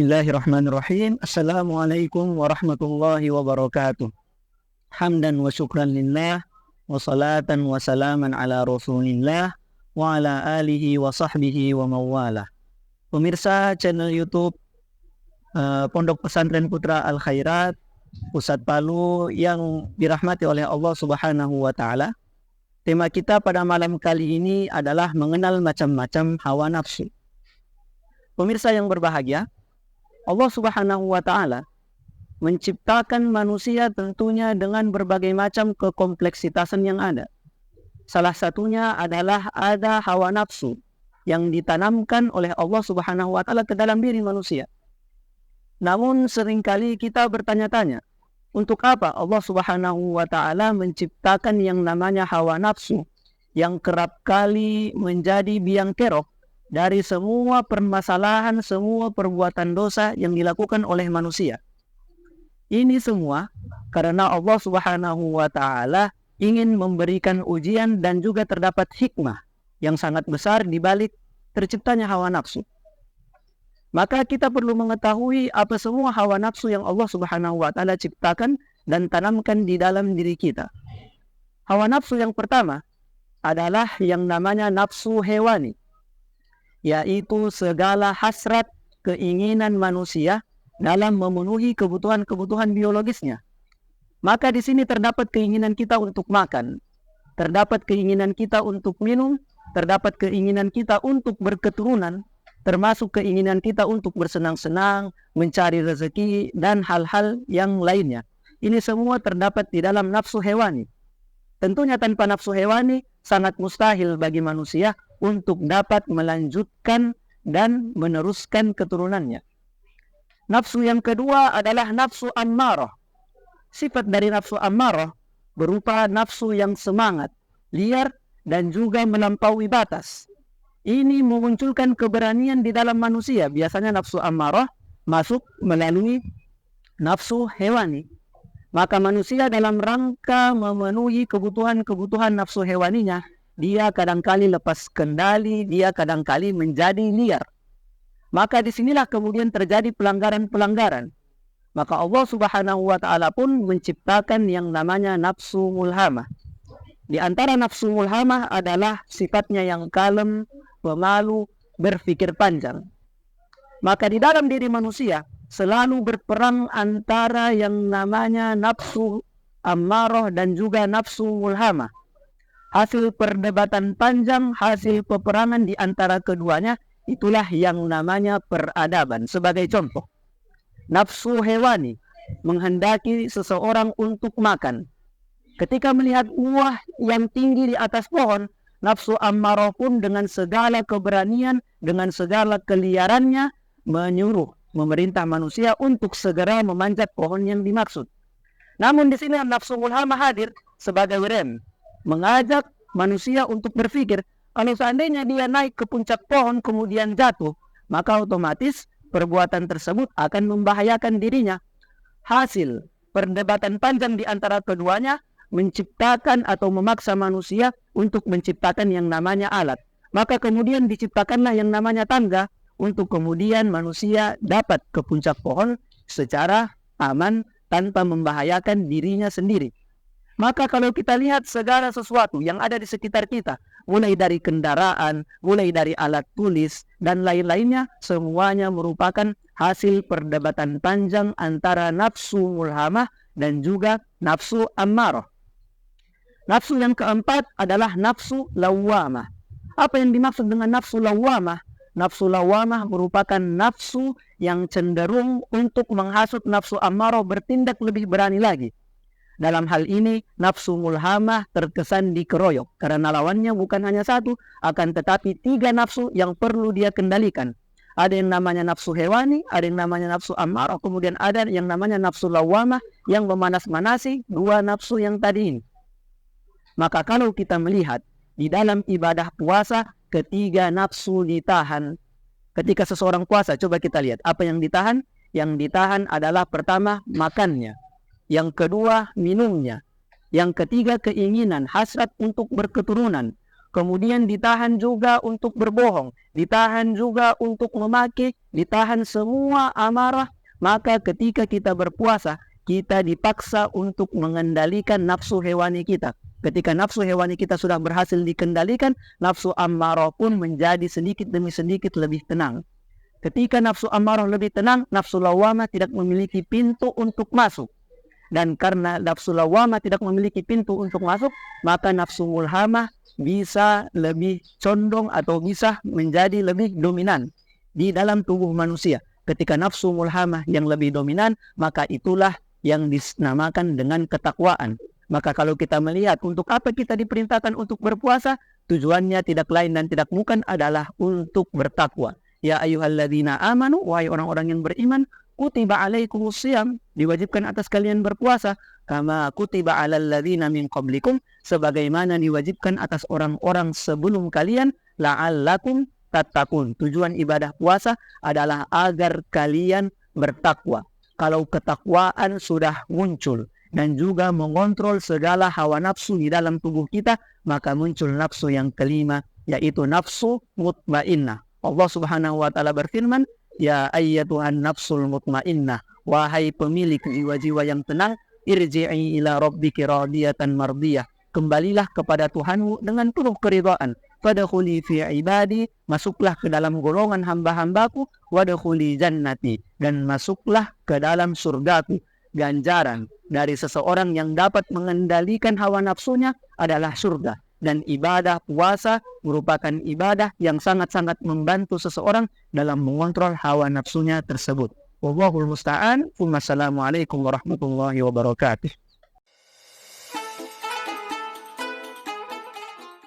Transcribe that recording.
Bismillahirrahmanirrahim. Assalamualaikum warahmatullahi wabarakatuh. Hamdan wa syukran lillah wa salatan wa salaman ala rasulillah wa ala alihi wa sahbihi wa mawalah. Pemirsa channel YouTube Pondok Pesantren Putra Al Khairat Pusat Palu yang dirahmati oleh Allah Subhanahu wa taala. Tema kita pada malam kali ini adalah mengenal macam-macam hawa nafsu. Pemirsa yang berbahagia, Allah Subhanahu wa taala menciptakan manusia tentunya dengan berbagai macam kekompleksitasan yang ada. Salah satunya adalah ada hawa nafsu yang ditanamkan oleh Allah Subhanahu wa taala ke dalam diri manusia. Namun seringkali kita bertanya-tanya, untuk apa Allah Subhanahu wa taala menciptakan yang namanya hawa nafsu yang kerap kali menjadi biang kerok dari semua permasalahan, semua perbuatan dosa yang dilakukan oleh manusia. Ini semua karena Allah Subhanahu wa taala ingin memberikan ujian dan juga terdapat hikmah yang sangat besar di balik terciptanya hawa nafsu. Maka kita perlu mengetahui apa semua hawa nafsu yang Allah Subhanahu wa taala ciptakan dan tanamkan di dalam diri kita. Hawa nafsu yang pertama adalah yang namanya nafsu hewani, yaitu segala hasrat keinginan manusia dalam memenuhi kebutuhan-kebutuhan biologisnya. Maka di sini terdapat keinginan kita untuk makan, terdapat keinginan kita untuk minum, terdapat keinginan kita untuk berketurunan, termasuk keinginan kita untuk bersenang-senang, mencari rezeki, dan hal-hal yang lainnya. Ini semua terdapat di dalam nafsu hewani. Tentunya tanpa nafsu hewani, sangat mustahil bagi manusia untuk dapat melanjutkan dan meneruskan keturunannya. Nafsu yang kedua adalah nafsu ammarah. Sifat dari nafsu ammarah berupa nafsu yang semangat, liar, dan juga melampaui batas. Ini memunculkan keberanian di dalam manusia. Biasanya nafsu ammarah masuk melalui nafsu hewani. Maka manusia dalam rangka memenuhi kebutuhan-kebutuhan nafsu hewaninya, dia kadangkali lepas kendali, dia kadangkali menjadi liar. Maka disinilah kemudian terjadi pelanggaran-pelanggaran. Maka Allah Subhanahu wa taala pun menciptakan yang namanya nafsu mulhamah. Di antara nafsu mulhamah adalah sifatnya yang kalem, pemalu, berpikir panjang. Maka di dalam diri manusia selalu berperang antara yang namanya nafsu ammarah dan juga nafsu mulhamah. Hasil perdebatan panjang, hasil peperangan di antara keduanya, itulah yang namanya peradaban. Sebagai contoh, nafsu hewani menghendaki seseorang untuk makan. Ketika melihat buah yang tinggi di atas pohon, nafsu ammarah pun dengan segala keberanian, dengan segala keliarannya, menyuruh, memerintah manusia untuk segera memanjat pohon yang dimaksud. Namun di sini nafsu mulhamah hadir sebagai rem, mengajak manusia untuk berpikir, kalau seandainya dia naik ke puncak pohon kemudian jatuh, maka otomatis perbuatan tersebut akan membahayakan dirinya. Hasil perdebatan panjang di antara keduanya menciptakan atau memaksa manusia untuk menciptakan yang namanya alat. Maka kemudian diciptakanlah yang namanya tangga untuk kemudian manusia dapat ke puncak pohon secara aman tanpa membahayakan dirinya sendiri. Maka kalau kita lihat segala sesuatu yang ada di sekitar kita, mulai dari kendaraan, mulai dari alat tulis, dan lain-lainnya, semuanya merupakan hasil perdebatan panjang antara nafsu mulhamah dan juga nafsu ammarah. Nafsu yang keempat adalah nafsu lawwamah. Apa yang dimaksud dengan nafsu lawwamah? Nafsu lawwamah merupakan nafsu yang cenderung untuk menghasut nafsu ammarah bertindak lebih berani lagi. Dalam hal ini, nafsu mulhamah terkesan dikeroyok karena lawannya bukan hanya satu, akan tetapi 3 nafsu yang perlu dia kendalikan. Ada yang namanya nafsu hewani, ada yang namanya nafsu ammarah, kemudian ada yang namanya nafsu lawwamah yang memanas-manasi 2 nafsu yang tadi ini. Maka kalau kita melihat di dalam ibadah puasa, ketiga nafsu ditahan. Ketika seseorang puasa, coba kita lihat apa yang ditahan. Yang ditahan adalah pertama makannya, yang kedua minumnya, yang ketiga keinginan hasrat untuk berketurunan, kemudian ditahan juga untuk berbohong, ditahan juga untuk memaki, ditahan semua amarah. Maka ketika kita berpuasa, kita dipaksa untuk mengendalikan nafsu hewani kita. Ketika nafsu hewani kita sudah berhasil dikendalikan, nafsu ammarah pun menjadi sedikit demi sedikit lebih tenang. Ketika nafsu ammarah lebih tenang, nafsu lawamah tidak memiliki pintu untuk masuk. Dan karena nafsu lawamah tidak memiliki pintu untuk masuk, maka nafsu mulhamah bisa lebih condong atau bisa menjadi lebih dominan di dalam tubuh manusia. Ketika nafsu mulhamah yang lebih dominan, maka itulah yang dinamakan dengan ketakwaan. Maka kalau kita melihat untuk apa kita diperintahkan untuk berpuasa, tujuannya tidak lain dan tidak bukan adalah untuk bertakwa. Ya ayyuhalladzina amanu, wahai orang-orang yang beriman, kutiba alaikumusiyam, diwajibkan atas kalian berpuasa, kama kutiba alal ladzina min qablikum, sebagaimana diwajibkan atas orang-orang sebelum kalian, la'allakum tattaqun. Tujuan ibadah puasa adalah agar kalian bertakwa. Kalau ketakwaan sudah muncul dan juga mengontrol segala hawa nafsu di dalam tubuh kita, maka muncul nafsu yang kelima, yaitu nafsu mutmainnah. Allah Subhanahu wa taala berfirman, ya ayyatuhan nafsul mutmainnah, wahai pemilik jiwa-jiwa yang tenang, irji'i ila rabbiki radiyatan mardiyah, kembalilah kepada Tuhanmu dengan penuh keridhaan. Fadkhuli fi ibadi, masuklah ke dalam golongan hamba-hambaku, wadkhuli jannati, dan masuklah ke dalam surgaku. Ganjaran dari seseorang yang dapat mengendalikan hawa nafsunya adalah surga. Dan ibadah puasa merupakan ibadah yang sangat-sangat membantu seseorang dalam mengontrol hawa nafsunya tersebut. Wallahul musta'an. Wassalamualaikum warahmatullahi wabarakatuh.